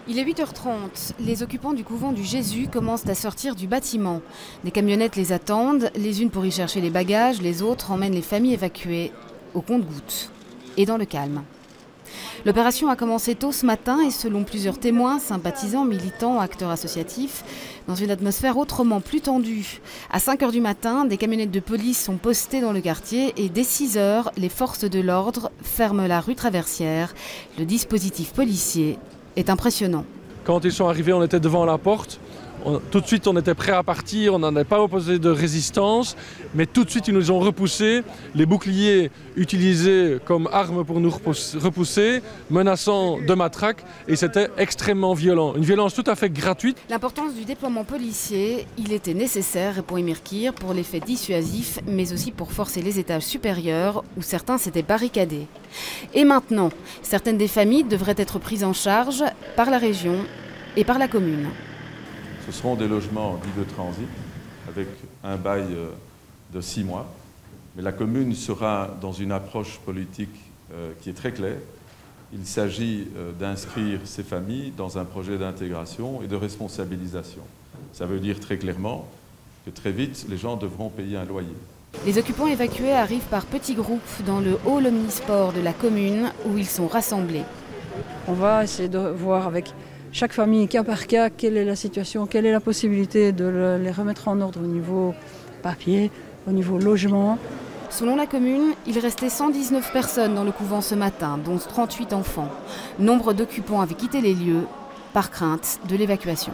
Il est 8h30. Les occupants du couvent du Jésus commencent à sortir du bâtiment. Des camionnettes les attendent, les unes pour y chercher les bagages, les autres emmènent les familles évacuées au compte-gouttes et dans le calme. L'opération a commencé tôt ce matin et selon plusieurs témoins, sympathisants, militants, acteurs associatifs, dans une atmosphère autrement plus tendue. À 5h du matin, des camionnettes de police sont postées dans le quartier et dès 6h, les forces de l'ordre ferment la rue Traversière. Le dispositif policier est impressionnant. Quand ils sont arrivés, on était devant la porte. Tout de suite, on était prêt à partir, on n'en a pas opposé de résistance, mais tout de suite, ils nous ont repoussés, les boucliers utilisés comme armes pour nous repousser, menaçant de matraque, et c'était extrêmement violent. Une violence tout à fait gratuite. L'importance du déploiement policier, il était nécessaire, répond Emir Kir, pour l'effet dissuasif, mais aussi pour forcer les étages supérieurs, où certains s'étaient barricadés. Et maintenant, certaines des familles devraient être prises en charge par la région et par la commune. Ce seront des logements dits de transit, avec un bail de 6 mois. Mais la commune sera dans une approche politique qui est très claire. Il s'agit d'inscrire ces familles dans un projet d'intégration et de responsabilisation. Ça veut dire très clairement que très vite, les gens devront payer un loyer. Les occupants évacués arrivent par petits groupes dans le hall omnisport de la commune où ils sont rassemblés. On va essayer de voir avec chaque famille, cas par cas, quelle est la situation, quelle est la possibilité de les remettre en ordre au niveau papier, au niveau logement. Selon la commune, il restait 119 personnes dans le couvent ce matin, dont 38 enfants. Nombre d'occupants avaient quitté les lieux par crainte de l'évacuation.